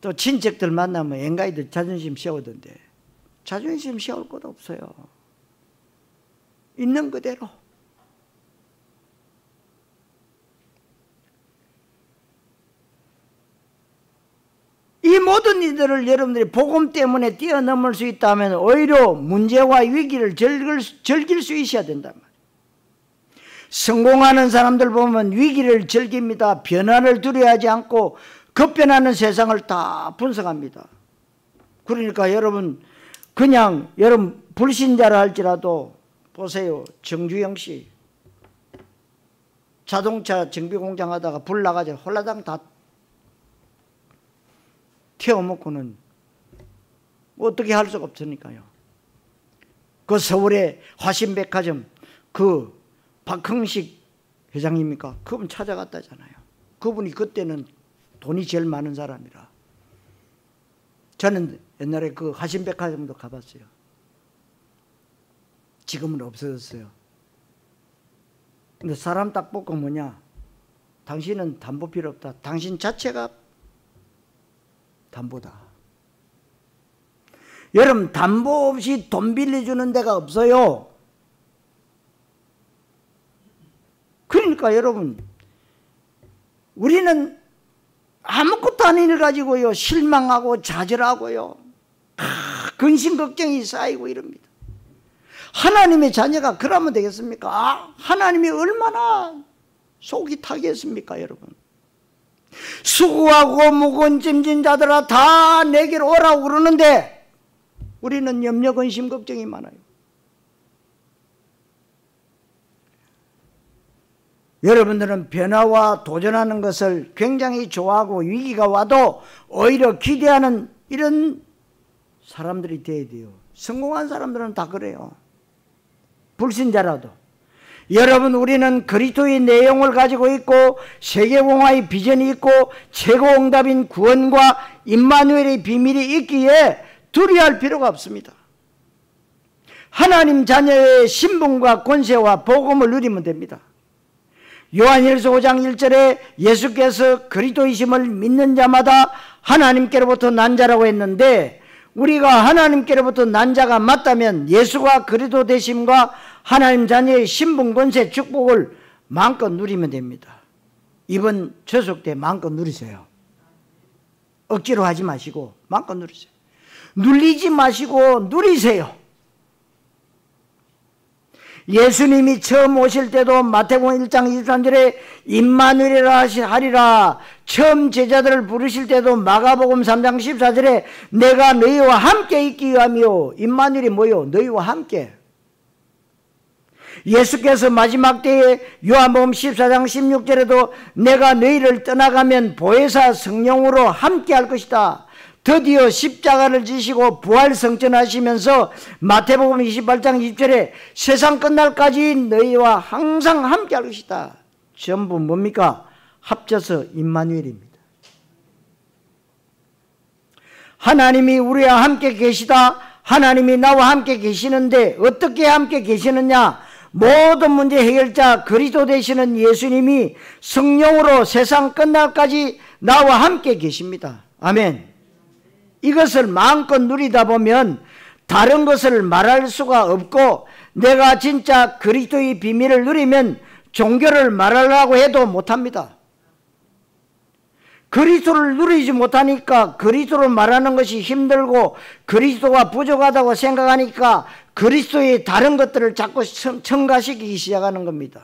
또 친척들 만나면 앵가이들 자존심 세우던데 자존심 세울 것 없어요. 있는 그대로. 이 모든 일들을 여러분들이 복음 때문에 뛰어넘을 수 있다면 오히려 문제와 위기를 즐길 수 있어야 된단 말이에요. 성공하는 사람들 보면 위기를 즐깁니다. 변화를 두려워하지 않고 급변하는 세상을 다 분석합니다. 그러니까 여러분 그냥 여러분 불신자라 할지라도 보세요. 정주영 씨 자동차 정비공장 하다가 불 나가지고 홀라당 다 태워먹고는 어떻게 할 수가 없으니까요. 그 서울의 화신백화점 그 박흥식 회장입니까? 그분 찾아갔다잖아요. 그분이 그때는 돈이 제일 많은 사람이라. 저는 옛날에 그 화신백화점도 가봤어요. 지금은 없어졌어요. 근데 사람 딱 보고 뭐냐? 당신은 담보 필요 없다. 당신 자체가 담보다. 여러분 담보 없이 돈 빌려주는 데가 없어요. 그러니까 여러분 우리는 아무것도 아닌 일 가지고요 실망하고 좌절하고요 근심 걱정이 쌓이고 이럽니다. 하나님의 자녀가 그러면 되겠습니까? 하나님이 얼마나 속이 타겠습니까 여러분? 수고하고 무거운 짐진 자들아 다 내게로 오라고 그러는데 우리는 염려 근심 걱정이 많아요. 여러분들은 변화와 도전하는 것을 굉장히 좋아하고 위기가 와도 오히려 기대하는 이런 사람들이 돼야 돼요. 성공한 사람들은 다 그래요. 불신자라도. 여러분 우리는 그리스도의 내용을 가지고 있고 세계공화의 비전이 있고 최고 응답인 구원과 임마누엘의 비밀이 있기에 두려워할 필요가 없습니다. 하나님 자녀의 신분과 권세와 복음을 누리면 됩니다. 요한일서 5장 1절에 예수께서 그리스도이심을 믿는 자마다 하나님께로부터 난 자라고 했는데 우리가 하나님께로부터 난 자가 맞다면 예수가 그리스도 되심과 하나님 자녀의 신분 권세 축복을 마음껏 누리면 됩니다. 이번 추석 때 마음껏 누리세요. 억지로 하지 마시고 마음껏 누리세요. 눌리지 마시고 누리세요. 예수님이 처음 오실 때도 마태복음 1장 23절에 임마누엘이라 하리라. 처음 제자들을 부르실 때도 마가복음 3장 14절에 내가 너희와 함께 있기 위함이요. 임마누엘이 뭐요? 너희와 함께. 예수께서 마지막 때에 요한복음 14장 16절에도 내가 너희를 떠나가면 보혜사 성령으로 함께 할 것이다. 드디어 십자가를 지시고 부활성천하시면서 마태복음 28장 20절에 세상 끝날까지 너희와 항상 함께 할 것이다. 전부 뭡니까? 합쳐서 임마누엘입니다. 하나님이 우리와 함께 계시다. 하나님이 나와 함께 계시는데 어떻게 함께 계시느냐? 모든 문제 해결자 그리스도 되시는 예수님이 성령으로 세상 끝날까지 나와 함께 계십니다. 아멘. 이것을 마음껏 누리다 보면 다른 것을 말할 수가 없고 내가 진짜 그리스도의 비밀을 누리면 종교를 말하려고 해도 못합니다. 그리스도를 누리지 못하니까 그리스도를 말하는 것이 힘들고 그리스도가 부족하다고 생각하니까 그리스도의 다른 것들을 자꾸 첨가시키기 시작하는 겁니다.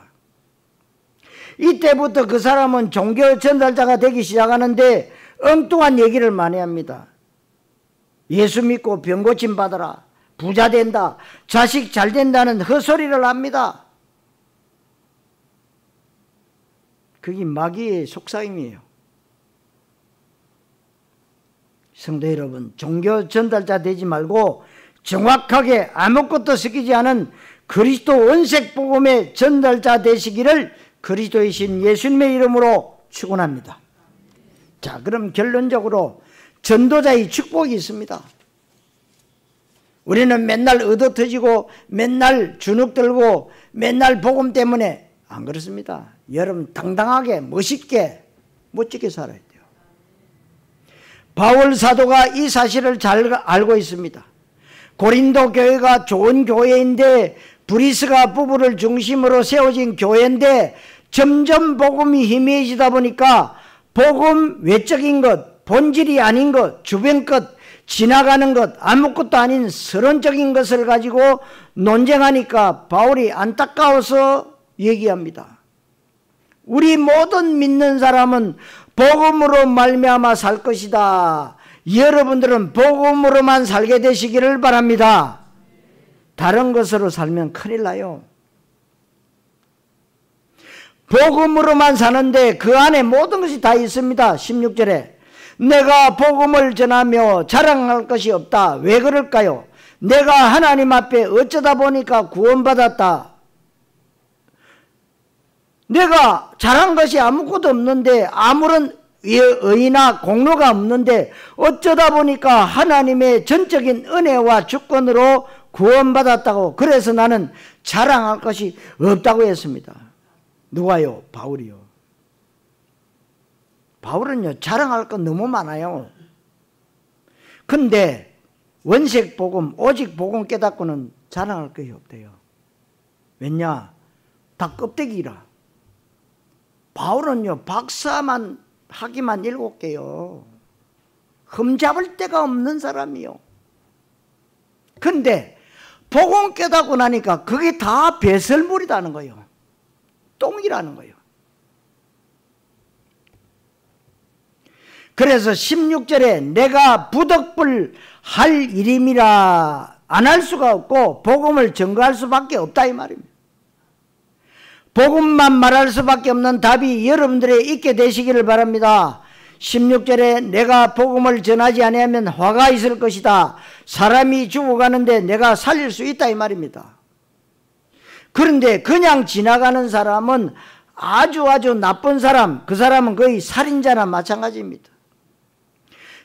이때부터 그 사람은 종교 전달자가 되기 시작하는데 엉뚱한 얘기를 많이 합니다. 예수 믿고 병 고침 받아라. 부자 된다. 자식 잘 된다는 헛소리를 합니다. 그게 마귀의 속삭임이에요. 성도 여러분, 종교 전달자 되지 말고 정확하게 아무것도 섞이지 않은 그리스도 원색 복음의 전달자 되시기를 그리스도이신 예수님의 이름으로 축원합니다. 자, 그럼 결론적으로 전도자의 축복이 있습니다. 우리는 맨날 얻어터지고 맨날 주눅 들고 맨날 복음 때문에 안 그렇습니다. 여러분 당당하게 멋있게 멋지게 살아야 돼요. 바울 사도가 이 사실을 잘 알고 있습니다. 고린도 교회가 좋은 교회인데 브리스가 부부를 중심으로 세워진 교회인데 점점 복음이 희미해지다 보니까 복음 외적인 것, 본질이 아닌 것, 주변 것, 지나가는 것, 아무것도 아닌 서론적인 것을 가지고 논쟁하니까 바울이 안타까워서 얘기합니다. 우리 모든 믿는 사람은 복음으로 말미암아 살 것이다. 여러분들은 복음으로만 살게 되시기를 바랍니다. 다른 것으로 살면 큰일 나요. 복음으로만 사는데 그 안에 모든 것이 다 있습니다. 16절에 내가 복음을 전하며 자랑할 것이 없다. 왜 그럴까요? 내가 하나님 앞에 어쩌다 보니까 구원받았다. 내가 잘한 것이 아무것도 없는데 아무런 의의나 공로가 없는데 어쩌다 보니까 하나님의 전적인 은혜와 주권으로 구원받았다고, 그래서 나는 자랑할 것이 없다고 했습니다. 누가요? 바울이요. 바울은요 자랑할 건 너무 많아요. 근데 원색 복음, 오직 복음 깨닫고는 자랑할 것이 없대요. 왜냐? 다 껍데기라. 바울은요 박사만 학위만 7개요. 흠잡을 데가 없는 사람이요. 근데 복음 깨닫고 나니까 그게 다 배설물이라는 거예요. 똥이라는 거예요. 그래서 16절에 내가 부덕불 할 일임이라 안 할 수가 없고 복음을 증거할 수밖에 없다 이 말입니다. 복음만 말할 수밖에 없는 답이 여러분들에 있게 되시기를 바랍니다. 16절에 내가 복음을 전하지 아니하면 화가 있을 것이다. 사람이 죽어가는데 내가 살릴 수 있다 이 말입니다. 그런데 그냥 지나가는 사람은 아주 나쁜 사람, 그 사람은 거의 살인자나 마찬가지입니다.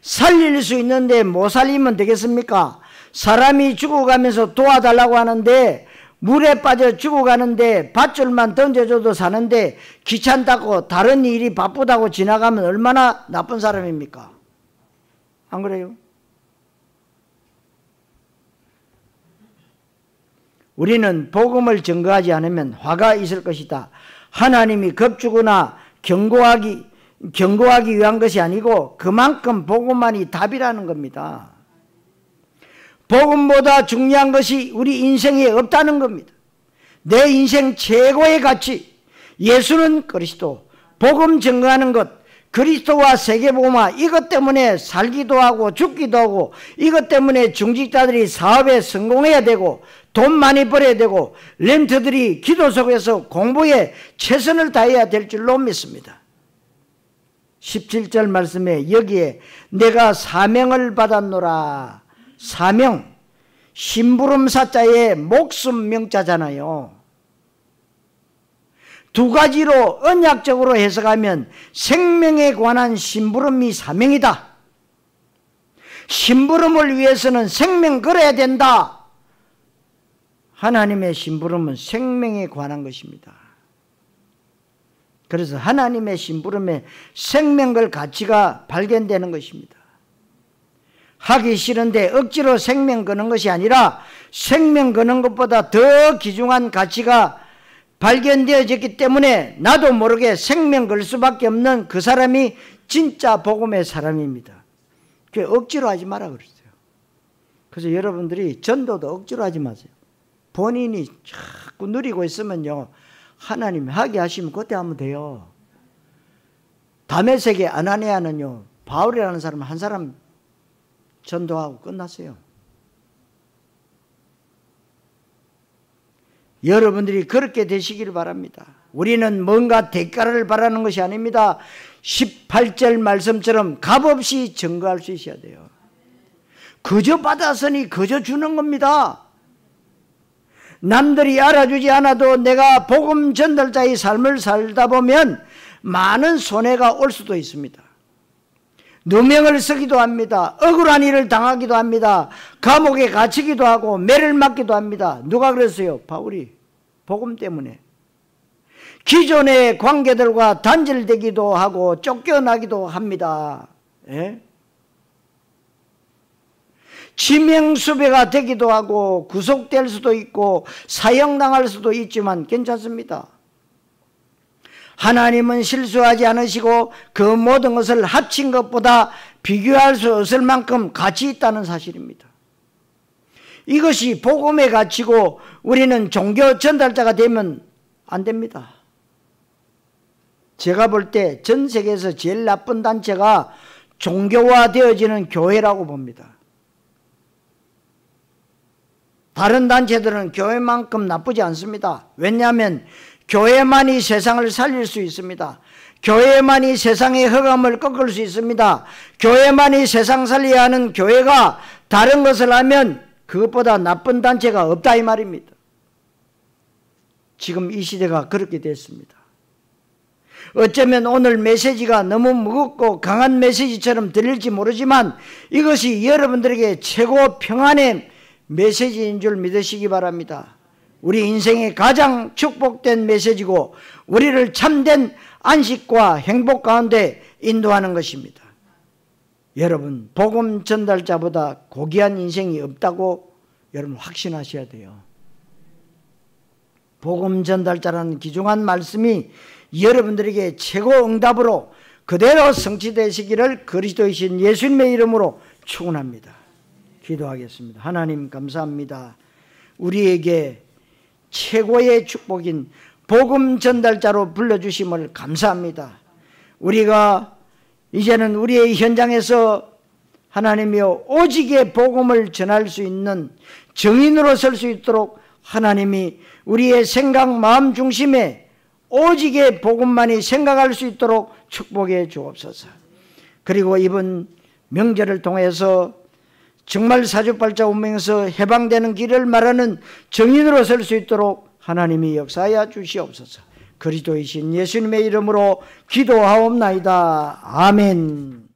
살릴 수 있는데 못 살리면 되겠습니까? 사람이 죽어가면서 도와달라고 하는데 물에 빠져 죽어가는데 밧줄만 던져줘도 사는데 귀찮다고 다른 일이 바쁘다고 지나가면 얼마나 나쁜 사람입니까? 안 그래요? 우리는 복음을 증거하지 않으면 화가 있을 것이다. 하나님이 겁주거나 경고하기 위한 것이 아니고 그만큼 복음만이 답이라는 겁니다. 복음보다 중요한 것이 우리 인생에 없다는 겁니다. 내 인생 최고의 가치, 예수는 그리스도, 복음 증거하는 것, 그리스도와 세계복음화, 이것 때문에 살기도 하고 죽기도 하고, 이것 때문에 중직자들이 사업에 성공해야 되고 돈 많이 벌어야 되고 렌트들이 기도 속에서 공부에 최선을 다해야 될 줄로 믿습니다. 17절 말씀에 여기에 내가 사명을 받았노라. 사명, 심부름사자의 목숨 명자잖아요. 두 가지로 언약적으로 해석하면 생명에 관한 심부름이 사명이다. 심부름을 위해서는 생명 걸어야 된다. 하나님의 심부름은 생명에 관한 것입니다. 그래서 하나님의 심부름에 생명 걸 가치가 발견되는 것입니다. 하기 싫은데 억지로 생명 거는 것이 아니라 생명 거는 것보다 더 귀중한 가치가 발견되어졌기 때문에 나도 모르게 생명 걸 수밖에 없는 그 사람이 진짜 복음의 사람입니다. 그 억지로 하지 마라 그랬어요. 그래서 여러분들이 전도도 억지로 하지 마세요. 본인이 자꾸 누리고 있으면요 하나님이 하게 하시면 그때 하면 돼요. 다메섹의 아나니아는요 바울이라는 사람 한 사람 전도하고 끝났어요. 여러분들이 그렇게 되시기를 바랍니다. 우리는 뭔가 대가를 바라는 것이 아닙니다. 18절 말씀처럼 값없이 증거할 수 있어야 돼요. 그저 받았으니 그저 주는 겁니다. 남들이 알아주지 않아도 내가 복음 전달자의 삶을 살다 보면 많은 손해가 올 수도 있습니다. 누명을 쓰기도 합니다. 억울한 일을 당하기도 합니다. 감옥에 갇히기도 하고 매를 맞기도 합니다. 누가 그랬어요? 바울이. 복음 때문에. 기존의 관계들과 단절되기도 하고 쫓겨나기도 합니다. 예? 치명수배가 되기도 하고 구속될 수도 있고 사형당할 수도 있지만 괜찮습니다. 하나님은 실수하지 않으시고 그 모든 것을 합친 것보다 비교할 수 없을 만큼 가치 있다는 사실입니다. 이것이 복음의 가치고 우리는 종교 전달자가 되면 안 됩니다. 제가 볼 때 전 세계에서 제일 나쁜 단체가 종교화되어지는 교회라고 봅니다. 다른 단체들은 교회만큼 나쁘지 않습니다. 왜냐하면 교회만이 세상을 살릴 수 있습니다. 교회만이 세상의 흑암을 꺾을 수 있습니다. 교회만이 세상 살려야 하는 교회가 다른 것을 하면 그것보다 나쁜 단체가 없다 이 말입니다. 지금 이 시대가 그렇게 됐습니다. 어쩌면 오늘 메시지가 너무 무겁고 강한 메시지처럼 들릴지 모르지만 이것이 여러분들에게 최고 평안의 메시지인 줄 믿으시기 바랍니다. 우리 인생의 가장 축복된 메시지고 우리를 참된 안식과 행복 가운데 인도하는 것입니다. 여러분, 복음 전달자보다 고귀한 인생이 없다고 여러분 확신하셔야 돼요. 복음 전달자라는 귀중한 말씀이 여러분들에게 최고 응답으로 그대로 성취되시기를 그리스도이신 예수님의 이름으로 축원합니다. 기도하겠습니다. 하나님 감사합니다. 우리에게 최고의 축복인 복음 전달자로 불러주심을 감사합니다. 우리가 이제는 우리의 현장에서 하나님이여 오직의 복음을 전할 수 있는 증인으로 설 수 있도록 하나님이 우리의 생각 마음 중심에 오직의 복음만이 생각할 수 있도록 축복해 주옵소서. 그리고 이번 명절을 통해서 정말 사주팔자 운명에서 해방되는 길을 말하는 증인으로 설 수 있도록 하나님이 역사하여 주시옵소서. 그리스도이신 예수님의 이름으로 기도하옵나이다. 아멘.